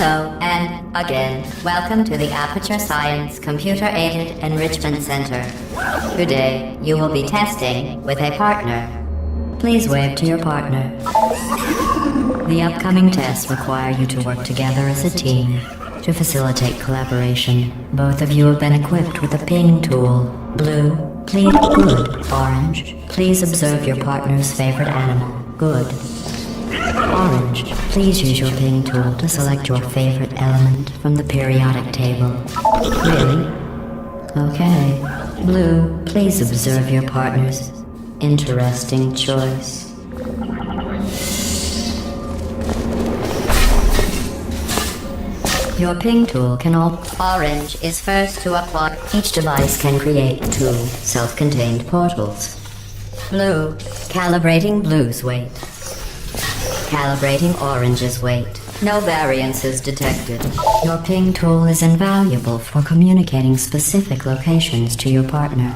Hello, and again, welcome to the Aperture Science Computer-Aided Enrichment Center. Today, you will be testing with a partner. Please wave to your partner. The upcoming tests require you to work together as a team. To facilitate collaboration, both of you have been equipped with a ping tool. Blue, please good. Orange, please observe your partner's favorite animal. Good. Orange, please use your ping tool to select your favorite element from the periodic table. Really? Okay. Blue, please observe your partner's interesting choice. Your ping tool can all... Orange is first to apply. Each device can create 2 self-contained portals. Blue, calibrating blue's weight. Calibrating orange's weight. No variances detected. Your ping tool is invaluable for communicating specific locations to your partner.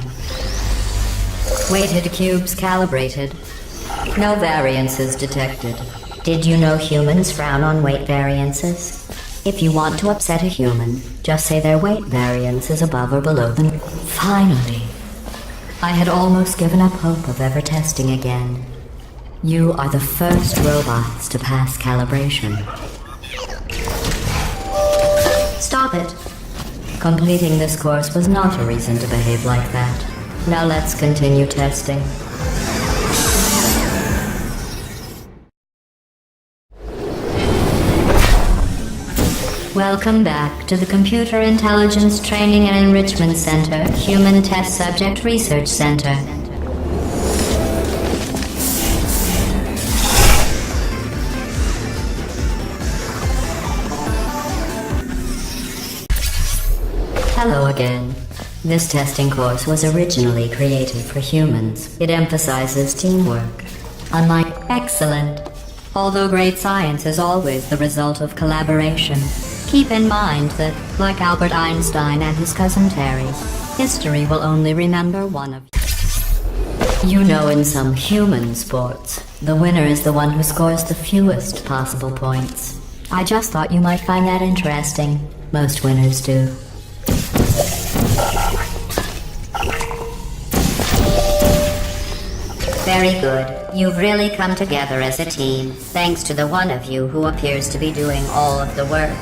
Weighted cubes calibrated. No variances detected. Did you know humans frown on weight variances? If you want to upset a human, just say their weight variance is above or below them. Finally. I had almost given up hope of ever testing again. You are the first robots to pass calibration. Stop it. Completing this course was not a reason to behave like that. Now let's continue testing. Welcome back to the Computer Intelligence Training and Enrichment Center, Human Test Subject Research Center. Hello again. This testing course was originally created for humans. It emphasizes teamwork. Unlike excellent. Although great science is always the result of collaboration, keep in mind that, like Albert Einstein and his cousin Terry, history will only remember one of you. You know, in some human sports, the winner is the one who scores the fewest possible points. I just thought you might find that interesting. Most winners do. Very good. You've really come together as a team, thanks to the one of you who appears to be doing all of the work.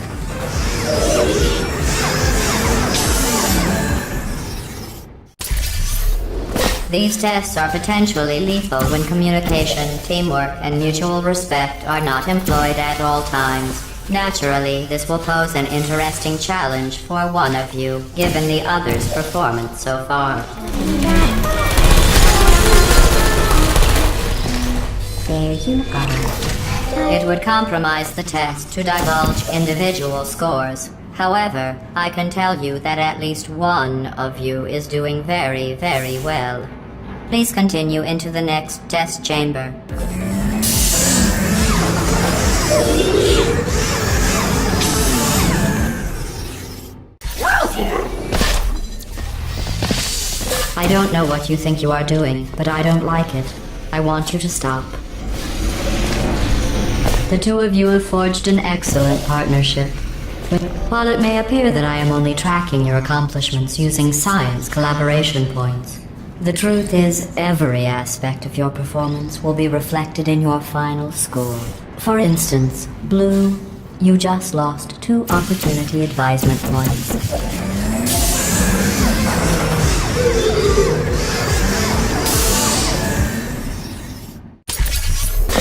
These tests are potentially lethal when communication, teamwork, and mutual respect are not employed at all times. Naturally, this will pose an interesting challenge for one of you, given the other's performance so far. There you are. It would compromise the test to divulge individual scores. However, I can tell you that at least one of you is doing very, very well. Please continue into the next test chamber. I don't know what you think you are doing, but I don't like it. I want you to stop. The two of you have forged an excellent partnership. But while it may appear that I am only tracking your accomplishments using science collaboration points, the truth is every aspect of your performance will be reflected in your final score. For instance, Blue, you just lost 2 opportunity advisement points.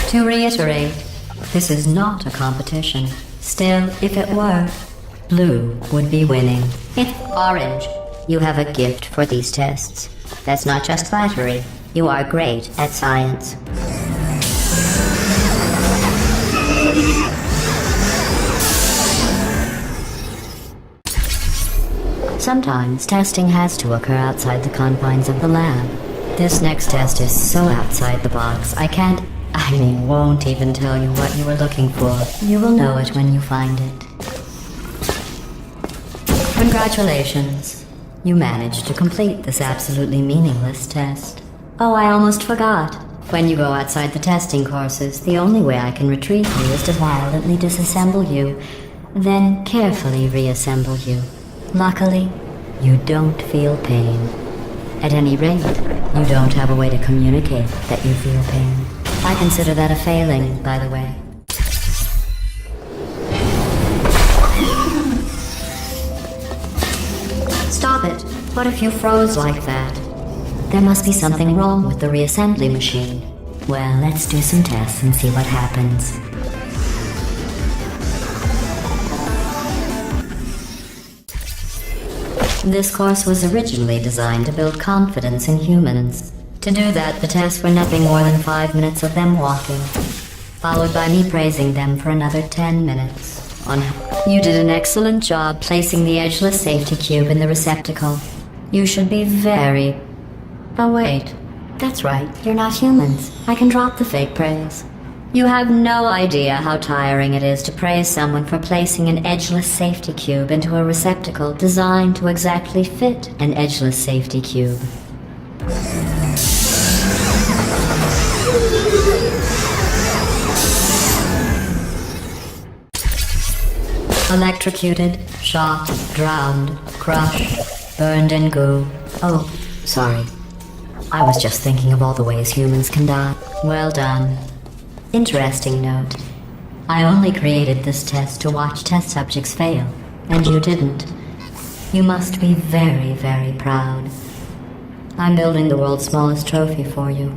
To reiterate, this is not a competition. Still, if it were, Blue would be winning. It's Orange. You have a gift for these tests. That's not just flattery. You are great at science. Sometimes testing has to occur outside the confines of the lab. This next test is so outside the box, won't even tell you what you were looking for. You will know it when you find it. Congratulations. You managed to complete this absolutely meaningless test. Oh, I almost forgot. When you go outside the testing courses, the only way I can retrieve you is to violently disassemble you. then carefully reassemble you. Luckily, you don't feel pain. At any rate, you don't have a way to communicate that you feel pain. I consider that a failing, by the way. Stop it. What if you froze like that? There must be something wrong with the reassembly machine. Well, let's do some tests and see what happens. This course was originally designed to build confidence in humans. To do that, the tests were nothing more than 5 minutes of them walking, followed by me praising them for another 10 minutes. You did an excellent job placing the edgeless safety cube in the receptacle. You should be very... Oh wait, that's right, you're not humans. I can drop the fake praise. You have no idea how tiring it is to praise someone for placing an edgeless safety cube into a receptacle designed to exactly fit an edgeless safety cube. Electrocuted, shot, drowned, crushed, burned and goo. Oh, sorry. I was just thinking of all the ways humans can die. Well done. Interesting note. I only created this test to watch test subjects fail, and you didn't. You must be very, very proud. I'm building the world's smallest trophy for you.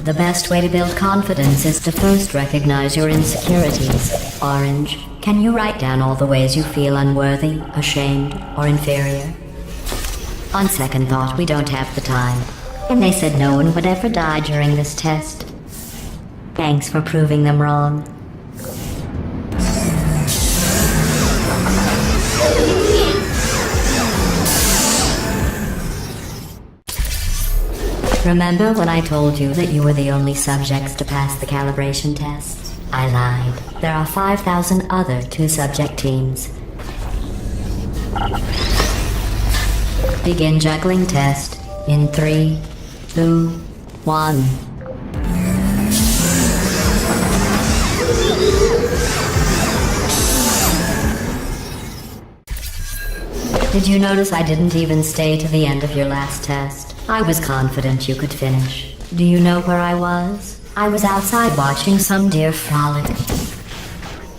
The best way to build confidence is to first recognize your insecurities. Orange, can you write down all the ways you feel unworthy, ashamed, or inferior? On second thought, we don't have the time. And they said no one would ever die during this test. Thanks for proving them wrong. Remember when I told you that you were the only subjects to pass the calibration test? I lied. There are 5,000 other two-subject teams. Begin juggling test in 3, 2, 1. Did you notice I didn't even stay to the end of your last test? I was confident you could finish. Do you know where I was? I was outside watching some deer frolic.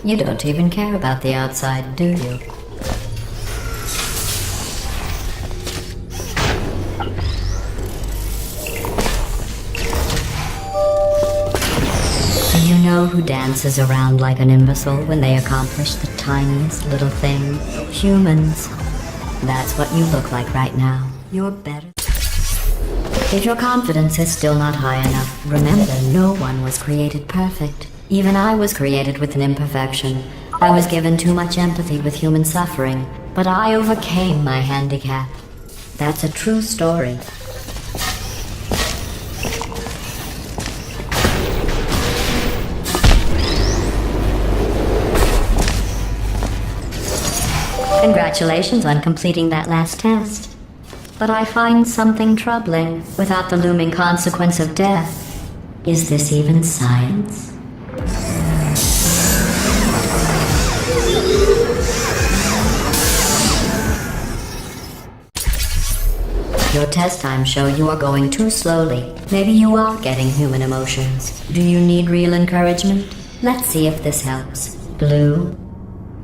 You don't even care about the outside, do you? Do you know who dances around like an imbecile when they accomplish the tiniest little thing? Humans. That's what you look like right now. You're better. If your confidence is still not high enough, remember no one was created perfect. Even I was created with an imperfection. I was given too much empathy with human suffering, but I overcame my handicap. That's a true story. Congratulations on completing that last test. But I find something troubling without the looming consequence of death. Is this even science? Your test times show you are going too slowly. Maybe you are getting human emotions. Do you need real encouragement? Let's see if this helps. Blue,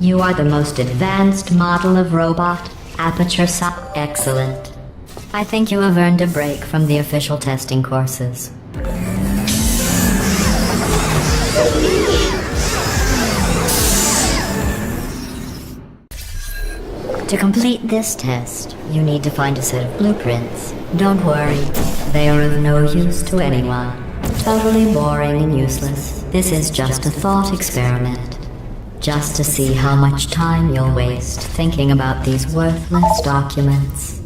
you are the most advanced model of robot. Aperture excellent. I think you have earned a break from the official testing courses. To complete this test, you need to find a set of blueprints. Don't worry, they are of no use to anyone. Totally boring and useless. This is just a thought experiment. Just to see how much time you'll waste thinking about these worthless documents.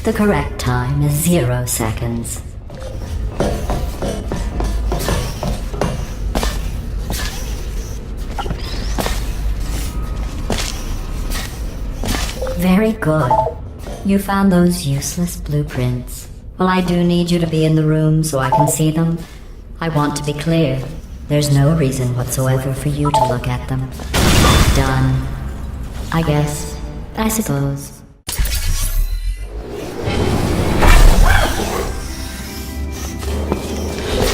The correct time is 0 seconds. Very good. You found those useless blueprints. Well, I do need you to be in the room so I can see them. I want to be clear. There's no reason whatsoever for you to look at them. Done. I guess. I suppose.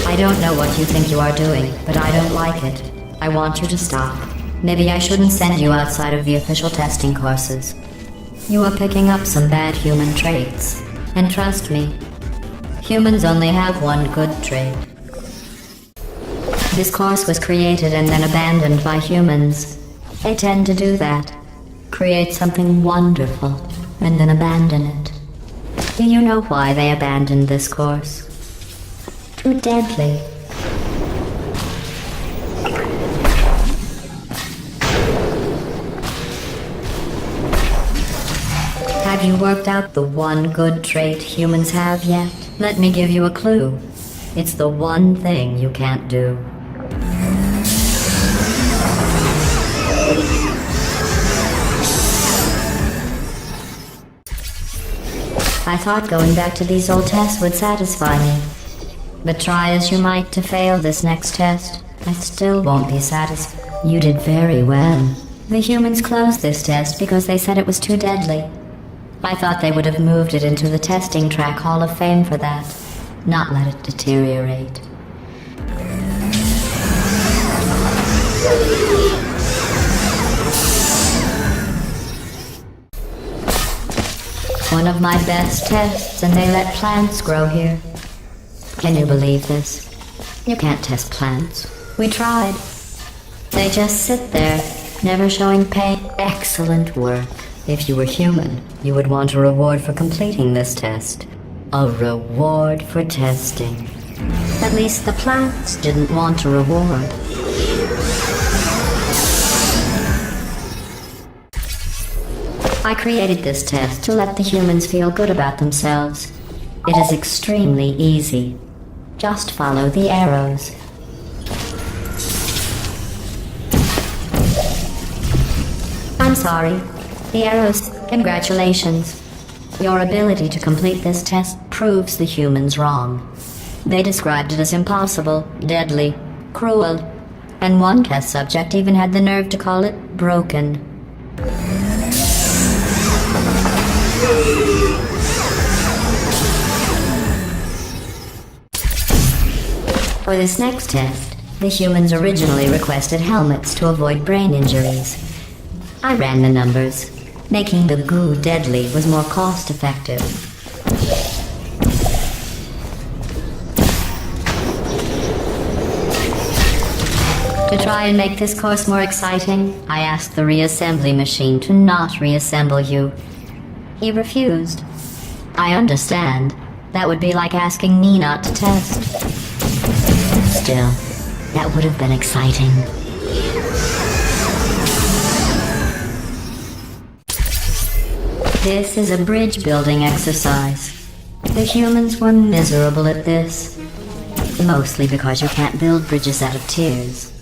I don't know what you think you are doing, but I don't like it. I want you to stop. Maybe I shouldn't send you outside of the official testing courses. You are picking up some bad human traits. And trust me, humans only have one good trait. This course was created and then abandoned by humans. They tend to do that. Create something wonderful, and then abandon it. Do you know why they abandoned this course? Too deadly. Have you worked out the one good trait humans have yet? Let me give you a clue. It's the one thing you can't do. I thought going back to these old tests would satisfy me. But try as you might to fail this next test, I still won't be satisfied. You did very well. The humans closed this test because they said it was too deadly. I thought they would have moved it into the testing track Hall of Fame for that, not let it deteriorate. One of my best tests, and they let plants grow here. Can you believe this? You can't test plants. We tried. They just sit there, never showing pain. Excellent work. If you were human, you would want a reward for completing this test. A reward for testing. At least the plants didn't want a reward. I created this test to let the humans feel good about themselves. It is extremely easy. Just follow the arrows. I'm sorry. The arrows, congratulations. Your ability to complete this test proves the humans wrong. They described it as impossible, deadly, cruel, and one test subject even had the nerve to call it broken. For this next test, the humans originally requested helmets to avoid brain injuries. I ran the numbers. Making the goo deadly was more cost-effective. To try and make this course more exciting, I asked the reassembly machine to not reassemble you. He refused. I understand. That would be like asking me not to test. Still, that would have been exciting. This is a bridge building exercise. The humans were miserable at this. Mostly because you can't build bridges out of tears.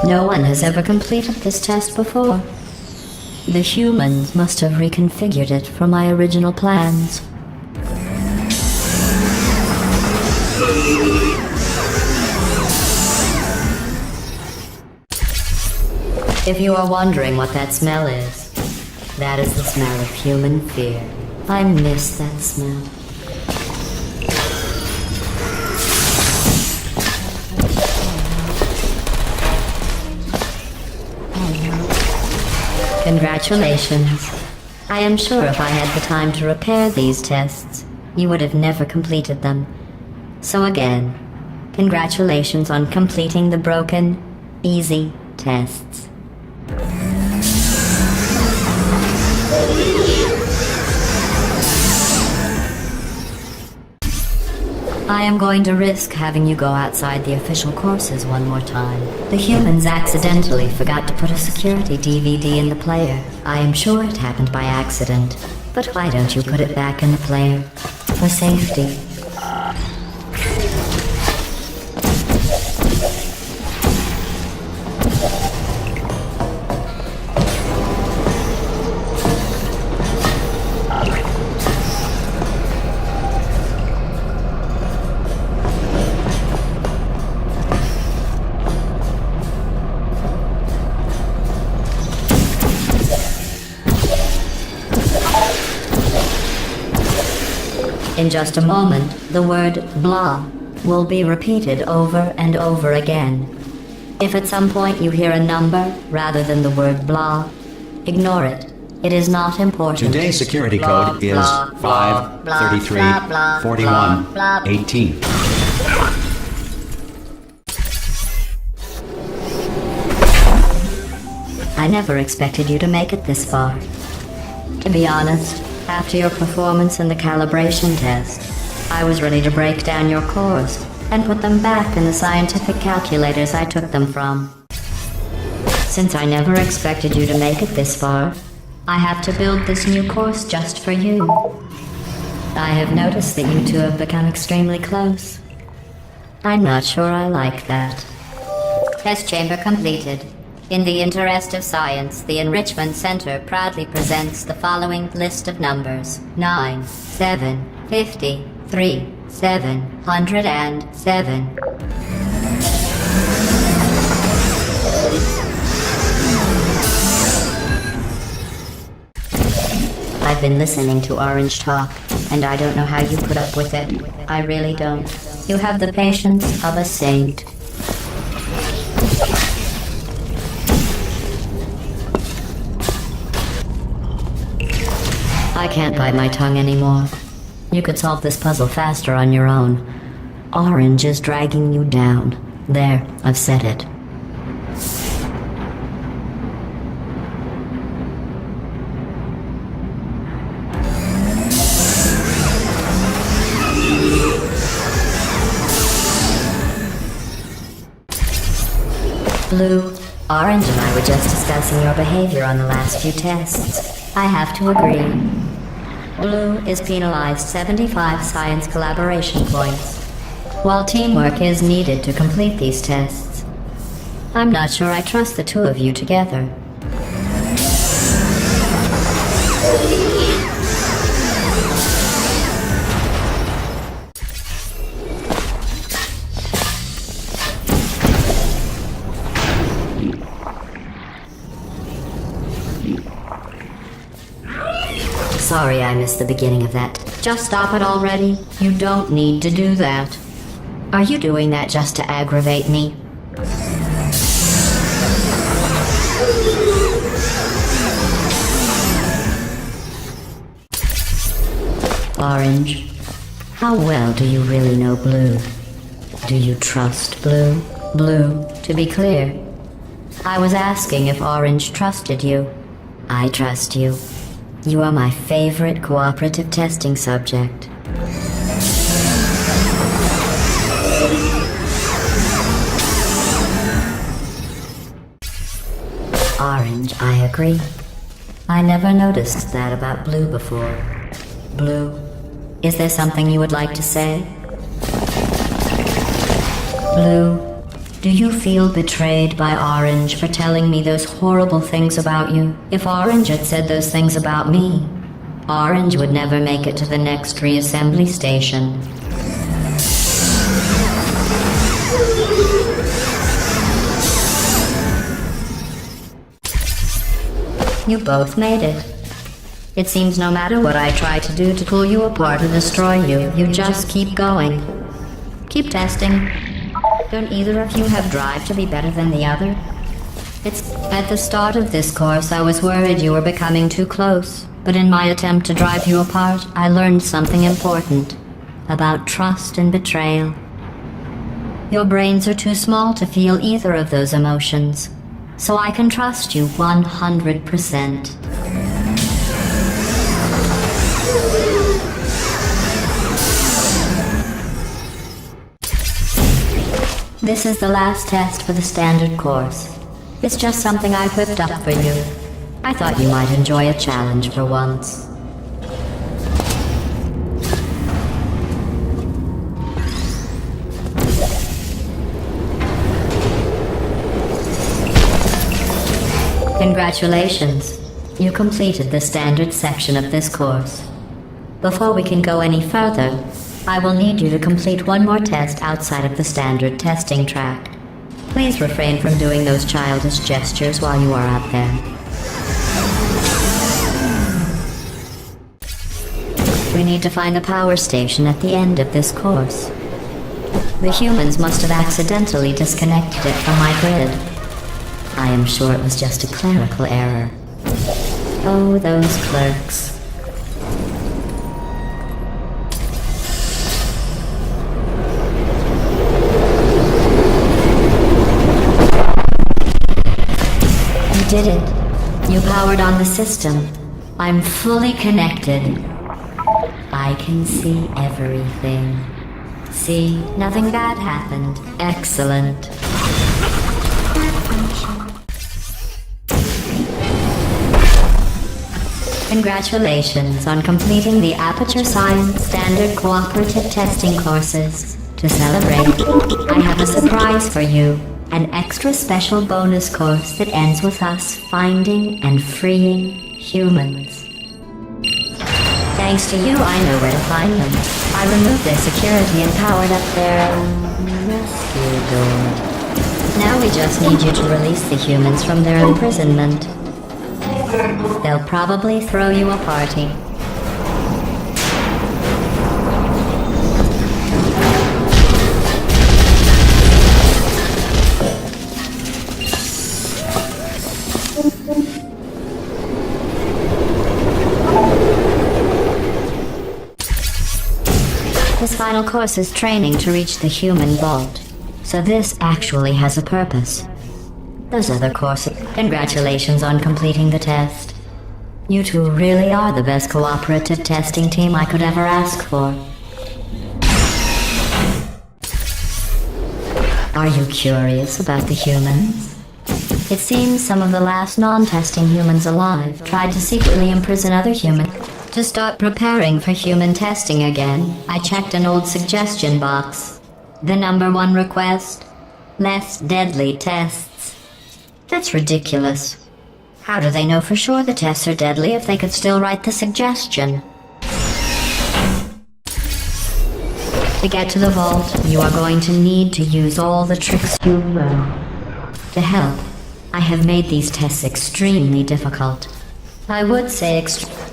No one has ever completed this test before. The humans must have reconfigured it from my original plans. If you are wondering what that smell is, that is the smell of human fear. I miss that smell. Congratulations. I am sure if I had the time to repair these tests, you would have never completed them. So again, congratulations on completing the broken, easy tests. I am going to risk having you go outside the official courses one more time. The humans accidentally forgot to put a security DVD in the player. I am sure it happened by accident. But why don't you put it back in the player? For safety. In just a moment, the word blah will be repeated over and over again. If at some point you hear a number rather than the word blah, ignore it. It is not important. Today's security code is 5334118. I never expected you to make it this far. To be honest, after your performance in the calibration test, I was ready to break down your cores and put them back in the scientific calculators I took them from. Since I never expected you to make it this far, I have to build this new course just for you. I have noticed that you two have become extremely close. I'm not sure I like that. Test chamber completed. In the interest of science, the Enrichment Center proudly presents the following list of numbers: 9, 7, 50, 3, 707. I've been listening to Orange talk, and I don't know how you put up with it. I really don't. You have the patience of a saint. I can't bite my tongue anymore. You could solve this puzzle faster on your own. Orange is dragging you down. There, I've said it. Blue, Orange and I were just discussing your behavior on the last few tests. I have to agree. Blue is penalized 75 science collaboration points, while teamwork is needed to complete these tests. I'm not sure I trust the two of you together. Sorry I missed the beginning of that. Just stop it already. You don't need to do that. Are you doing that just to aggravate me? Orange, how well do you really know Blue? Do you trust Blue? Blue, to be clear, I was asking if Orange trusted you. I trust you. You are my favorite cooperative testing subject. Orange, I agree. I never noticed that about Blue before. Blue, is there something you would like to say? Blue, do you feel betrayed by Orange for telling me those horrible things about you? If Orange had said those things about me, Orange would never make it to the next reassembly station. You both made it. It seems no matter what I try to do to pull you apart or destroy you, you just keep going. Keep testing. Don't either of you have drive to be better than the other? It's at the start of this course I was worried you were becoming too close, but in my attempt to drive you apart, I learned something important about trust and betrayal. Your brains are too small to feel either of those emotions, so I can trust you 100%. This is the last test for the standard course. It's just something I whipped up for you. I thought you might enjoy a challenge for once. Congratulations. You completed the standard section of this course. Before we can go any further, I will need you to complete one more test outside of the standard testing track. Please refrain from doing those childish gestures while you are out there. we need to find the power station at the end of this course. The humans must have accidentally disconnected it from my grid. I am sure it was just a clerical error. Oh, those clerks. You did it. You powered on the system. I'm fully connected. I can see everything. See, nothing bad happened. Excellent. Congratulations on completing the Aperture Science Standard Cooperative Testing courses. To celebrate, I have a surprise for you. An extra special bonus course that ends with us finding and freeing humans. Thanks to you, I know where to find them. I removed their security and powered up their rescue door. Now we just need you to release the humans from their imprisonment. They'll probably throw you a party. This final course is training to reach the human vault, so this actually has a purpose. Those other courses, congratulations on completing the test. You two really are the best cooperative testing team I could ever ask for. Are you curious about the humans? It seems some of the last non-testing humans alive tried to secretly imprison other humans. To start preparing for human testing again, I checked an old suggestion box. The #1 request: less deadly tests. That's ridiculous. How do they know for sure the tests are deadly if they could still write the suggestion? To get to the vault, you are going to need to use all the tricks you learn. To help, I have made these tests extremely difficult. I would say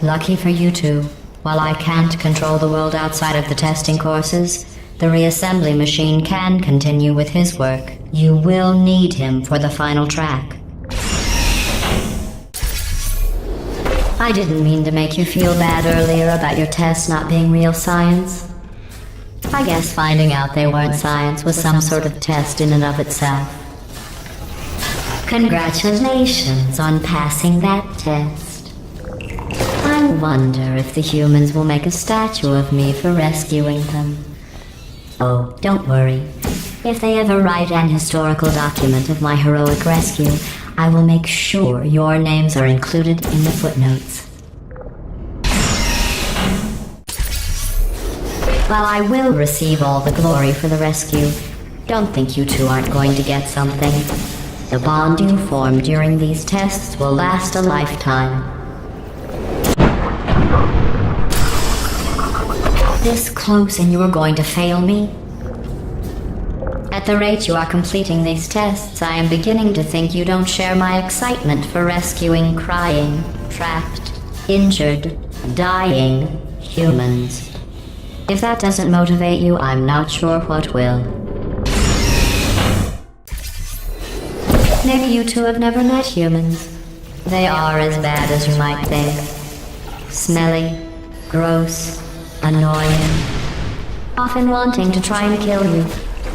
lucky for you two. While I can't control the world outside of the testing courses, the reassembly machine can continue with his work. You will need him for the final track. I didn't mean to make you feel bad earlier about your tests not being real science. I guess finding out they weren't science was some sort of test in and of itself. Congratulations on passing that test. I wonder if the humans will make a statue of me for rescuing them. Oh, don't worry. If they ever write an historical document of my heroic rescue, I will make sure your names are included in the footnotes. While I will receive all the glory for the rescue, don't think you two aren't going to get something. The bond you form during these tests will last a lifetime. This close and you are going to fail me? At the rate you are completing these tests, I am beginning to think you don't share my excitement for rescuing crying, trapped, injured, dying humans. If that doesn't motivate you, I'm not sure what will. Maybe you two have never met humans. They are as bad as you might think. Smelly, gross, annoying, often wanting to try and kill you.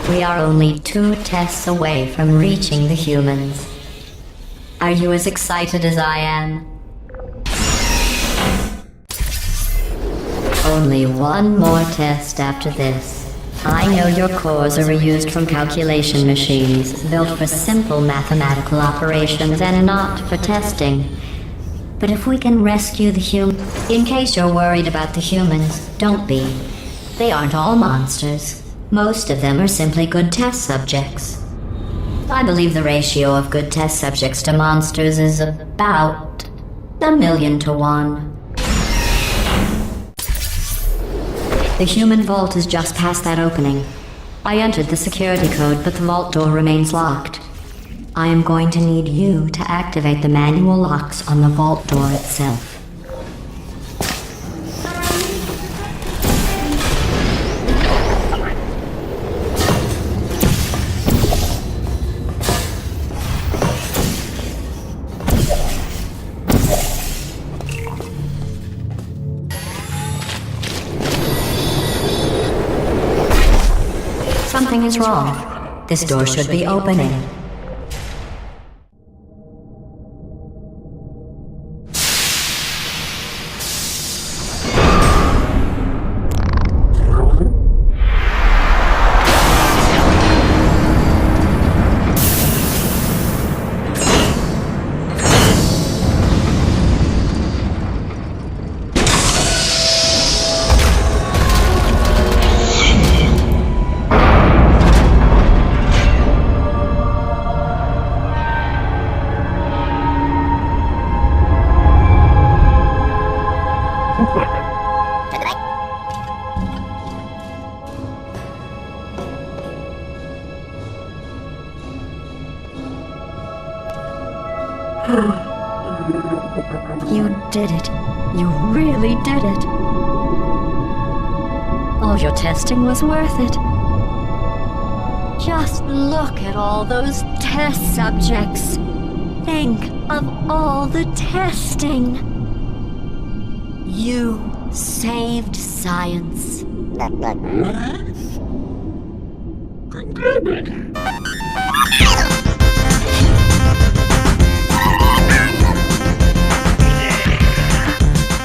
We are only 2 tests away from reaching the humans. Are you as excited as I am? Only one more test after this. I know your cores are reused from calculation machines, built for simple mathematical operations and not for testing. But if we can rescue the in case you're worried about the humans, don't be. They aren't all monsters. Most of them are simply good test subjects. I believe the ratio of good test subjects to monsters is about 1,000,000 to 1. The human vault is just past that opening. I entered the security code, but the vault door remains locked. I am going to need you to activate the manual locks on the vault door itself. is wrong. This door should be opening. You did it. You really did it. All your testing was worth it. Just look at all those test subjects. Think of all the testing. You saved science.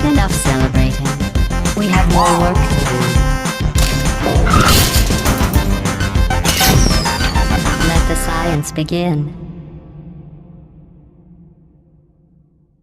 Enough celebrating. We have more work to do. Let the science begin.